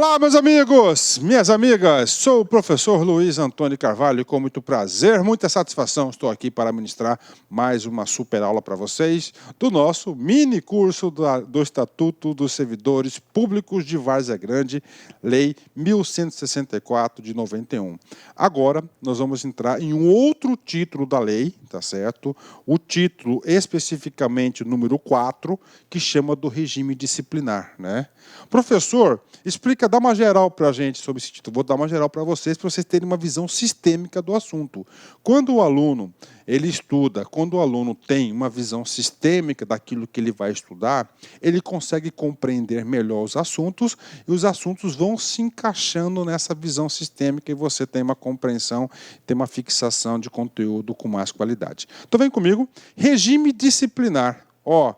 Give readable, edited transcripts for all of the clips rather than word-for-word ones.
Olá, meus amigos, minhas amigas, sou o professor Luiz Antônio Carvalho e com muito prazer, muita satisfação, estou aqui para ministrar mais uma super aula para vocês do nosso mini curso do Estatuto dos Servidores Públicos de Várzea Grande, Lei 1164 de 91. Agora, nós vamos entrar em um outro título da lei, tá certo? O título especificamente número 4, que chama do regime disciplinar, né? Professor, explica, dá uma geral para a gente sobre esse título. Vou dar uma geral para vocês terem uma visão sistêmica do assunto. Quando o aluno ele estuda, quando o aluno tem uma visão sistêmica daquilo que ele vai estudar, ele consegue compreender melhor os assuntos e os assuntos vão se encaixando nessa visão sistêmica e você tem uma compreensão, tem uma fixação de conteúdo com mais qualidade. Então vem comigo, regime disciplinar. Ó,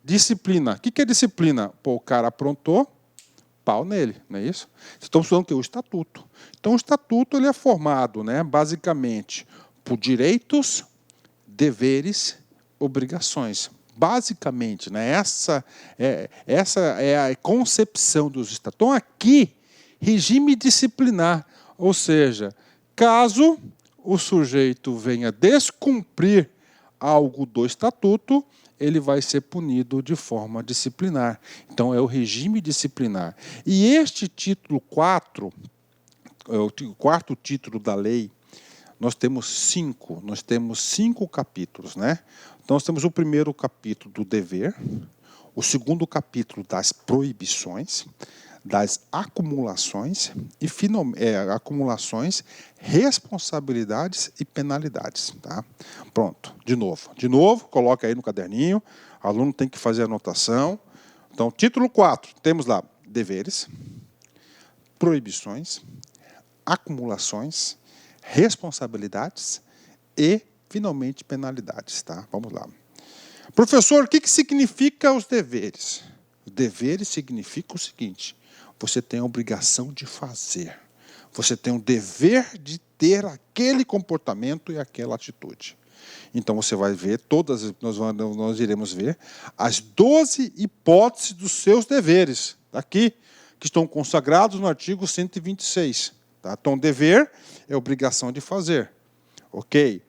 disciplina. O que é disciplina? Pô, o cara aprontou, pau nele, não é isso? Estamos falando que é o estatuto. Então o estatuto ele é formado, né, basicamente por direitos, deveres, obrigações. Basicamente, né, essa é a concepção dos estatutos. Então aqui, regime disciplinar, ou seja, caso o sujeito venha descumprir algo do estatuto, ele vai ser punido de forma disciplinar. Então, é o regime disciplinar. E este título 4, o quarto título da lei, nós temos cinco capítulos, né? Então, nós temos o primeiro capítulo do dever, o segundo capítulo das proibições, das acumulações e acumulações, responsabilidades e penalidades, tá? Pronto, de novo, coloca aí no caderninho, o aluno tem que fazer a anotação. Então, título 4, temos lá deveres, proibições, acumulações, responsabilidades e, finalmente, penalidades, tá? Vamos lá. Professor, o que significa os deveres? Os deveres significam o seguinte: você tem a obrigação de fazer. Você tem o dever de ter aquele comportamento e aquela atitude. Então, você vai ver nós iremos ver as 12 hipóteses dos seus deveres, aqui, que estão consagrados no artigo 126. Tá? Então, dever é obrigação de fazer. Ok?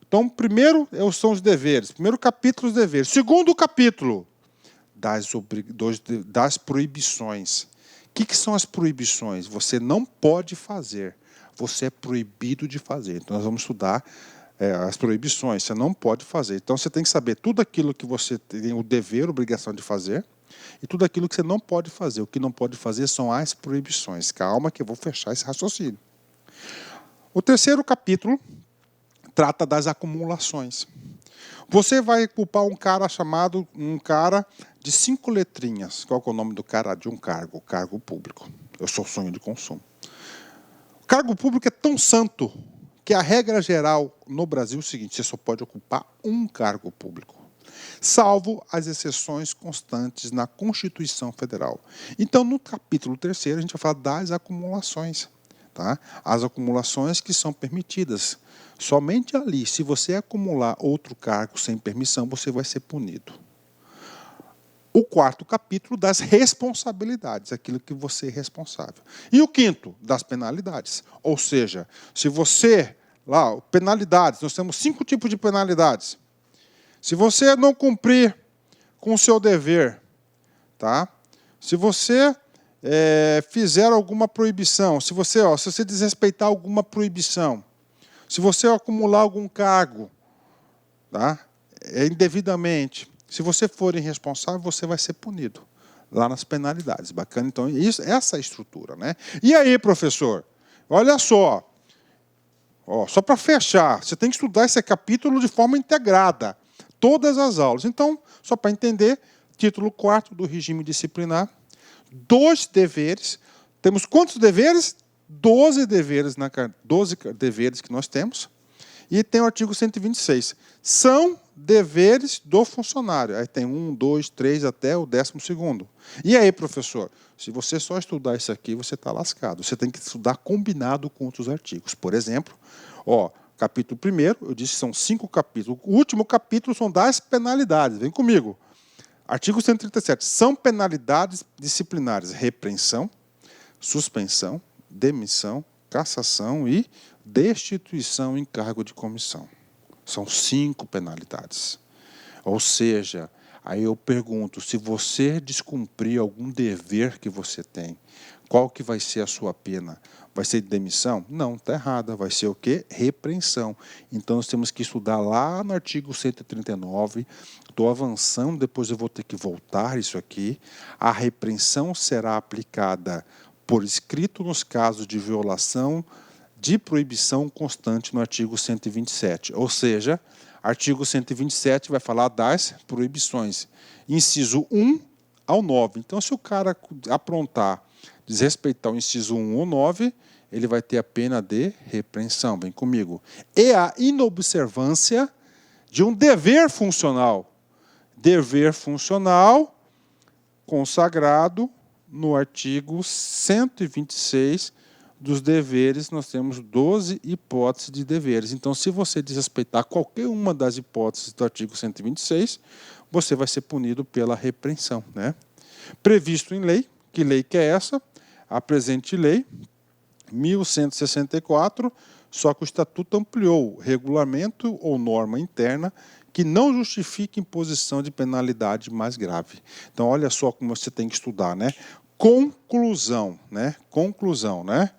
Então, primeiro são os deveres. Primeiro capítulo, os deveres. Segundo capítulo, das proibições. O que são as proibições? Você não pode fazer. Você é proibido de fazer. Então, nós vamos estudar as proibições. Você não pode fazer. Então, você tem que saber tudo aquilo que você tem o dever, a obrigação de fazer, e tudo aquilo que você não pode fazer. O que não pode fazer são as proibições. Calma que eu vou fechar esse raciocínio. O terceiro capítulo trata das acumulações. Você vai culpar um cara de 5 letrinhas. Qual é o nome do cara? De um cargo, cargo público. Eu sou sonho de consumo. O cargo público é tão santo que a regra geral no Brasil é o seguinte: você só pode ocupar um cargo público, salvo as exceções constantes na Constituição Federal. Então, no capítulo 3º, a gente vai falar das acumulações. Tá? As acumulações que são permitidas. Somente ali, se você acumular outro cargo sem permissão, você vai ser punido. O quarto capítulo das responsabilidades, aquilo que você é responsável. E o quinto, das penalidades. Ou seja, se você, penalidades, nós temos 5 tipos de penalidades. Se você não cumprir com o seu dever, tá? Se você fizer alguma proibição, se você desrespeitar alguma proibição, se você acumular algum cargo, tá? Indevidamente, se você for irresponsável, você vai ser punido lá nas penalidades. Bacana? Então, essa é a estrutura, né? E aí, professor? Olha só. Só para fechar, você tem que estudar esse capítulo de forma integrada. Todas as aulas. Então, só para entender, título 4 do regime disciplinar, 2 deveres. Temos quantos deveres? 12 deveres, 12 deveres que nós temos. E tem o artigo 126. São deveres do funcionário. Aí tem 1, 2, 3 até o 12º. E aí, professor? Se você só estudar isso aqui, você está lascado. Você tem que estudar combinado com outros artigos. Por exemplo, capítulo 1º, eu disse que são 5 capítulos. O último capítulo são das penalidades. Vem comigo. Artigo 137. São penalidades disciplinares: repreensão, suspensão, demissão, cassação e destituição em cargo de comissão. São 5 penalidades. Ou seja, aí eu pergunto, se você descumprir algum dever que você tem, qual que vai ser a sua pena? Vai ser demissão? Não, está errada. Vai ser o quê? Repreensão. Então, nós temos que estudar lá no artigo 139. Estou avançando, depois eu vou ter que voltar isso aqui. A repreensão será aplicada por escrito nos casos de violação de proibição constante no artigo 127. Ou seja, artigo 127 vai falar das proibições. Inciso 1 ao 9. Então, se o cara aprontar, desrespeitar o inciso 1 ou 9, ele vai ter a pena de repreensão. Vem comigo. E a inobservância de um dever funcional. Dever funcional consagrado no artigo 126 dos deveres, nós temos 12 hipóteses de deveres. Então, se você desrespeitar qualquer uma das hipóteses do artigo 126, você vai ser punido pela repreensão, né? Previsto em lei, que lei que é essa? A presente lei, 1164, só que o Estatuto ampliou regulamento ou norma interna que não justifique imposição de penalidade mais grave. Então, olha só como você tem que estudar, né? Conclusão, né? Conclusão, né?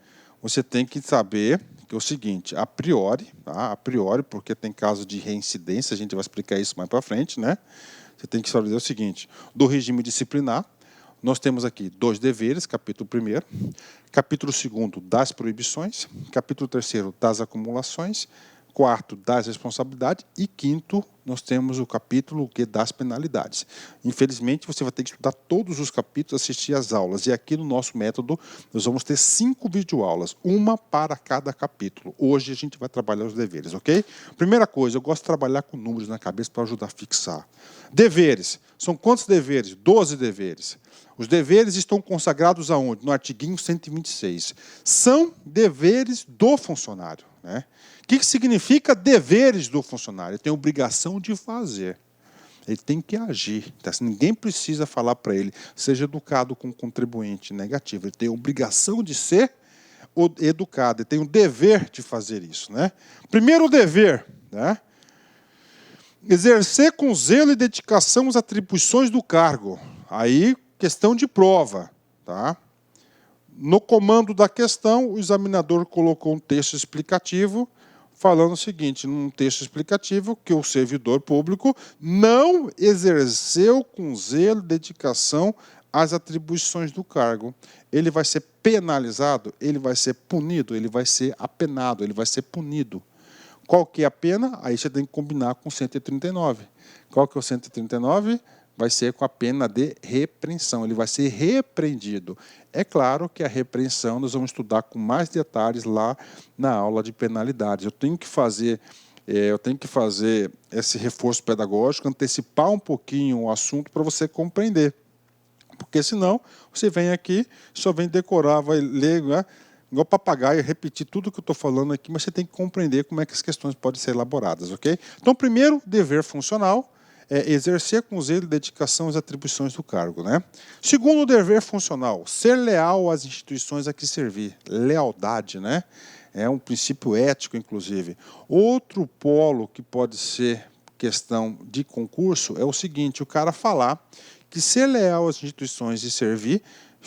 Você tem que saber que é o seguinte, a priori, tá? A priori, porque tem caso de reincidência, a gente vai explicar isso mais para frente, né? Você tem que saber o seguinte, do regime disciplinar, nós temos aqui 2 deveres, capítulo 1º, capítulo 2º das proibições, capítulo 3º das acumulações, 4º das responsabilidades e 5º nós temos o capítulo das penalidades. Infelizmente, você vai ter que estudar todos os capítulos, assistir às aulas. E aqui no nosso método, nós vamos ter 5 videoaulas, uma para cada capítulo. Hoje a gente vai trabalhar os deveres, ok? Primeira coisa, eu gosto de trabalhar com números na cabeça para ajudar a fixar. Deveres. São quantos deveres? 12 deveres. Os deveres estão consagrados aonde? No artiguinho 126. São deveres do funcionário, né? O que significa deveres do funcionário? Ele tem obrigação de fazer. Ele tem que agir. Tá? Ninguém precisa falar para ele, seja educado com o contribuinte negativo. Ele tem obrigação de ser educado. Ele tem o dever de fazer isso, né? Primeiro dever, né? Exercer com zelo e dedicação as atribuições do cargo. Aí, questão de prova, tá? No comando da questão, o examinador colocou um texto explicativo, falando o seguinte, num texto explicativo, que o servidor público não exerceu com zelo e dedicação as atribuições do cargo. Ele vai ser penalizado, ele vai ser punido, ele vai ser apenado, ele vai ser punido. Qual que é a pena? Aí você tem que combinar com o 139. Qual que é o 139? Vai ser com a pena de repreensão, ele vai ser repreendido. É claro que a repreensão nós vamos estudar com mais detalhes lá na aula de penalidades. Eu tenho que fazer esse reforço pedagógico, antecipar um pouquinho o assunto para você compreender. Porque senão você vem aqui, só vem decorar, vai ler, né? Igual papagaio, repetir tudo que eu estou falando aqui, mas você tem que compreender como é que as questões podem ser elaboradas, ok? Então, primeiro, dever funcional. Exercer com zelo e dedicação as atribuições do cargo, né? Segundo dever funcional, ser leal às instituições a que servir. Lealdade, né? É um princípio ético, inclusive. Outro polo que pode ser questão de concurso é o seguinte, o cara falar que ser leal às instituições e servir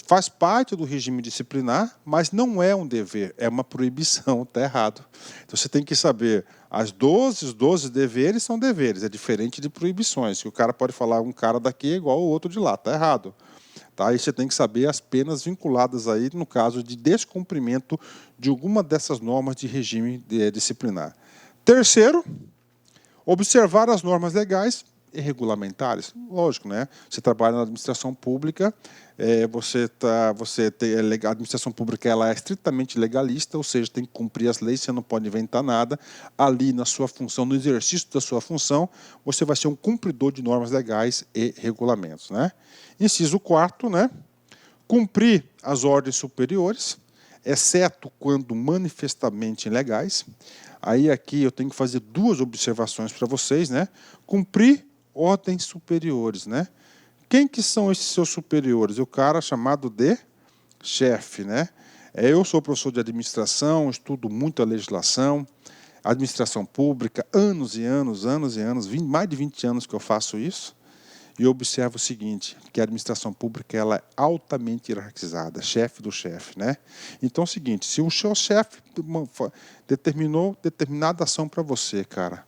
faz parte do regime disciplinar, mas não é um dever, é uma proibição, está errado. Então você tem que saber, os 12 deveres são deveres, é diferente de proibições, que o cara pode falar um cara daqui é igual ao outro de lá, está errado. Tá? Aí você tem que saber as penas vinculadas aí no caso de descumprimento de alguma dessas normas de regime disciplinar. Terceiro, observar as normas legais e regulamentares. Lógico, né? Você trabalha na administração pública, a administração pública ela é estritamente legalista, ou seja, tem que cumprir as leis, você não pode inventar nada. Ali na sua função, no exercício da sua função, você vai ser um cumpridor de normas legais e regulamentos, né? Inciso 4º, né? Cumprir as ordens superiores, exceto quando manifestamente ilegais. Aí aqui eu tenho que fazer 2 observações para vocês, né? Cumprir ordens superiores, né? Quem que são esses seus superiores? O cara chamado de chefe, né? Eu sou professor de administração, estudo muito a legislação, administração pública, anos e anos, mais de 20 anos que eu faço isso, e eu observo o seguinte, que a administração pública ela é altamente hierarquizada, chefe do chefe, né? Então é o seguinte, se o seu chefe determinou determinada ação para você, cara,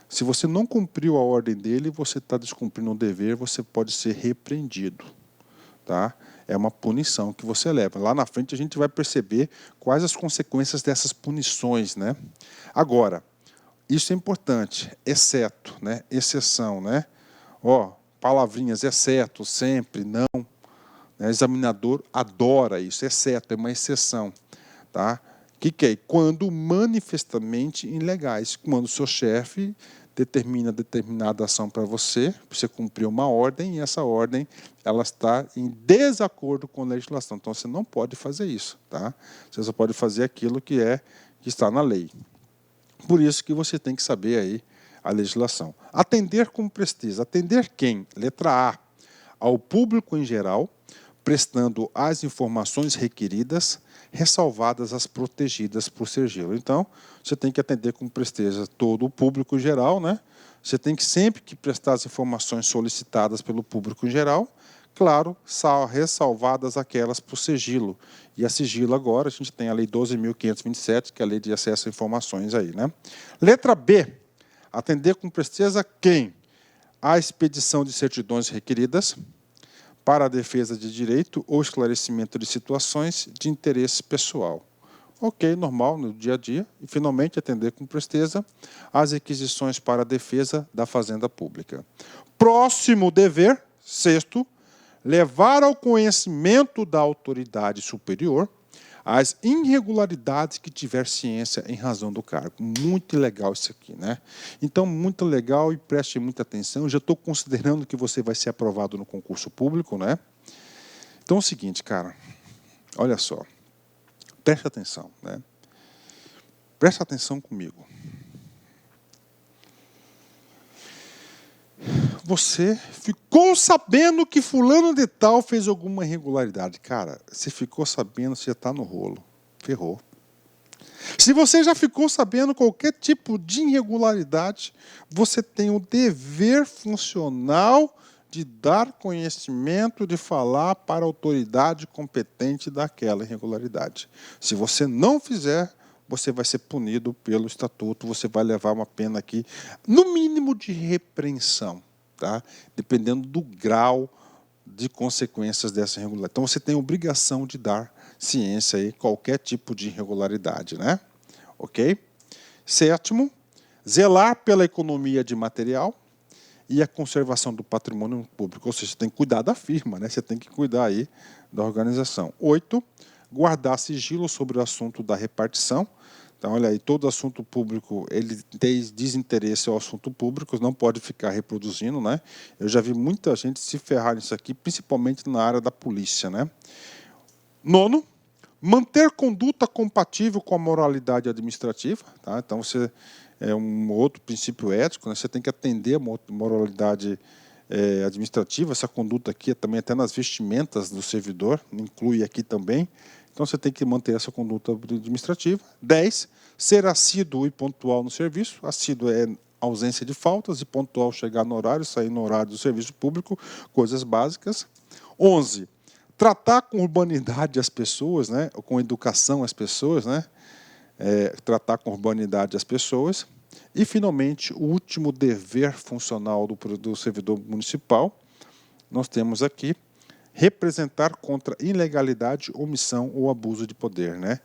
se você não cumpriu a ordem dele, você está descumprindo um dever, você pode ser repreendido, tá? É uma punição que você leva. Lá na frente a gente vai perceber quais as consequências dessas punições, né? Agora, isso é importante, exceto, né? Exceção, né? Ó, palavrinhas, exceto, sempre, não. Né? Examinador adora isso, exceto, é uma exceção, tá? Que é? Quando manifestamente ilegais, quando o seu chefe determina determinada ação para você cumprir uma ordem, e essa ordem ela está em desacordo com a legislação. Então, você não pode fazer isso, tá? Você só pode fazer aquilo que está na lei. Por isso que você tem que saber aí a legislação. Atender com presteza. Atender quem? Letra A. Ao público em geral, prestando as informações requeridas, ressalvadas as protegidas por sigilo. Então, você tem que atender com presteza todo o público em geral, né? Você tem que sempre que prestar as informações solicitadas pelo público em geral, claro, ressalvadas aquelas por sigilo. E a sigilo agora, a gente tem a Lei 12.527, que é a Lei de Acesso a Informações aí, né? Letra B. Atender com presteza quem? A expedição de certidões requeridas para a defesa de direito ou esclarecimento de situações de interesse pessoal. Ok, normal, no dia a dia. E, finalmente, atender com presteza as requisições para a defesa da fazenda pública. Próximo dever, sexto, levar ao conhecimento da autoridade superior as irregularidades que tiver ciência em razão do cargo. Muito legal isso aqui, né? Então, muito legal e preste muita atenção. Eu já estou considerando que você vai ser aprovado no concurso público, né? Então é o seguinte, cara, olha só, preste atenção, né? Preste atenção comigo. Você ficou sabendo que fulano de tal fez alguma irregularidade. Cara, você ficou sabendo, você já está no rolo. Ferrou. Se você já ficou sabendo qualquer tipo de irregularidade, você tem o dever funcional de dar conhecimento, de falar para a autoridade competente daquela irregularidade. Se você não fizer, você vai ser punido pelo estatuto, você vai levar uma pena aqui, no mínimo de repreensão. Tá? Dependendo do grau de consequências dessa irregularidade. Então, você tem a obrigação de dar ciência a qualquer tipo de irregularidade, né? Ok? Sétimo, zelar pela economia de material e a conservação do patrimônio público. Ou seja, você tem que cuidar da firma, né? Você tem que cuidar aí da organização. 8, guardar sigilo sobre o assunto da repartição. Então, olha aí, todo assunto público, ele tem desinteresse ao assunto público, não pode ficar reproduzindo, né? Eu já vi muita gente se ferrar nisso aqui, principalmente na área da polícia, né? 9, manter conduta compatível com a moralidade administrativa, tá? Então, você é um outro princípio ético, né? Você tem que atender a moralidade administrativa, essa conduta aqui também até nas vestimentas do servidor, inclui aqui também. Então, você tem que manter essa conduta administrativa. 10, ser assíduo e pontual no serviço. Assíduo é ausência de faltas e pontual chegar no horário, sair no horário do serviço público, coisas básicas. 11, tratar com urbanidade as pessoas, né? Com educação as pessoas, né? Tratar com urbanidade as pessoas. E, finalmente, o último dever funcional do servidor municipal, nós temos aqui, representar contra ilegalidade, omissão ou abuso de poder, né?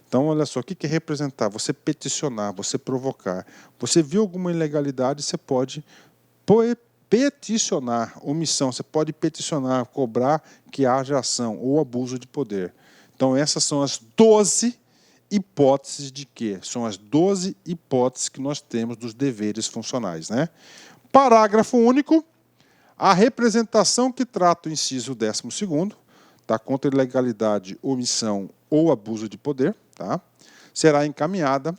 Então, olha só, o que é representar? Você peticionar, você provocar. Você viu alguma ilegalidade, você pode peticionar, omissão, você pode peticionar, cobrar que haja ação ou abuso de poder. Então, essas são as 12 hipóteses de quê? São as 12 hipóteses que nós temos dos deveres funcionais, né? Parágrafo único. A representação que trata o inciso 12º, tá, contra ilegalidade, omissão ou abuso de poder, tá, será encaminhada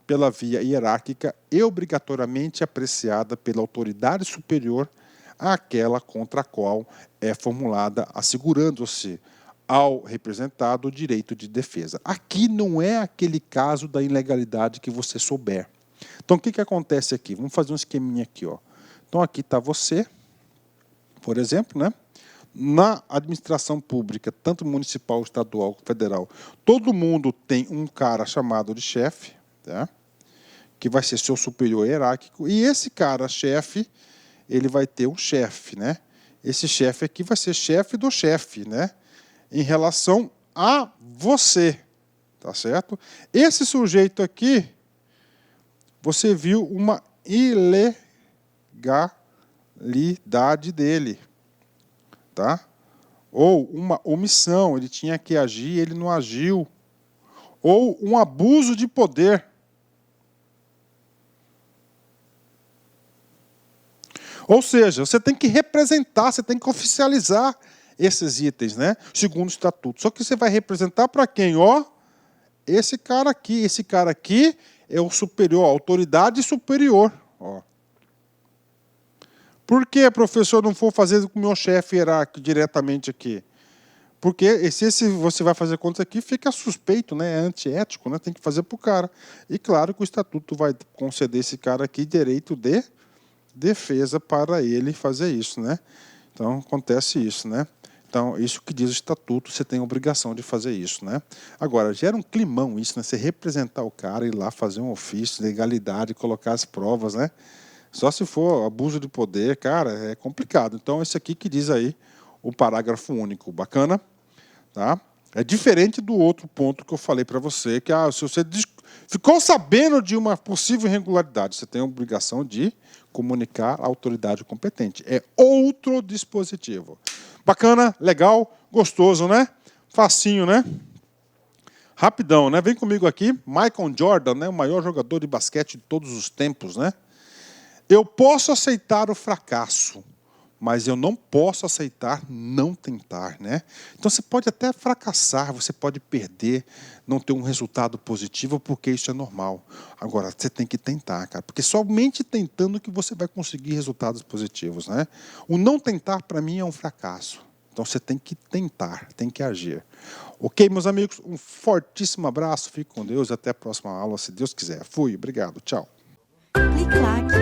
pela via hierárquica e obrigatoriamente apreciada pela autoridade superior àquela contra a qual é formulada, assegurando-se ao representado o direito de defesa. Aqui não é aquele caso da ilegalidade que você souber. Então, o que acontece aqui? Vamos fazer um esqueminha aqui. Ó. Então, aqui está você, por exemplo, né? Na administração pública, tanto municipal, estadual, federal, todo mundo tem um cara chamado de chefe, tá? Que vai ser seu superior hierárquico, e esse cara, chefe, ele vai ter um chefe, né? Esse chefe aqui vai ser chefe do chefe, né? Em relação a você, tá certo? Esse sujeito aqui, você viu uma ilegalidade dele, tá? Ou uma omissão, ele tinha que agir, ele não agiu. Ou um abuso de poder. Ou seja, você tem que representar, você tem que oficializar esses itens, né? Segundo o estatuto. Só que você vai representar para quem? Ó, esse cara aqui é o superior, a autoridade superior. Ó. Por que, professor, não for fazer com o meu chefe hierárquico diretamente aqui? Porque se você vai fazer conta aqui, fica suspeito, né? É antiético, né? Tem que fazer para o cara. E claro que o estatuto vai conceder esse cara aqui direito de defesa para ele fazer isso, né? Então, acontece isso, né? Então, isso que diz o estatuto, você tem a obrigação de fazer isso, né? Agora, gera um climão isso, né? Você representar o cara, ir lá fazer um ofício, legalidade, colocar as provas, né? Só se for abuso de poder, cara, é complicado. Então, esse aqui que diz aí o parágrafo único. Bacana? Tá? É diferente do outro ponto que eu falei para você, que se você ficou sabendo de uma possível irregularidade, você tem a obrigação de comunicar à autoridade competente. É outro dispositivo. Bacana, legal, gostoso, né? Facinho, né? Rapidão, né? Vem comigo aqui. Michael Jordan, né? O maior jogador de basquete de todos os tempos, né? Eu posso aceitar o fracasso, mas eu não posso aceitar não tentar, né? Então você pode até fracassar, você pode perder, não ter um resultado positivo, porque isso é normal. Agora, você tem que tentar, cara, porque somente tentando que você vai conseguir resultados positivos, né? O não tentar, para mim, é um fracasso. Então você tem que tentar, tem que agir. Ok, meus amigos? Um fortíssimo abraço, fique com Deus e até a próxima aula, se Deus quiser. Fui, obrigado, tchau. Clique like.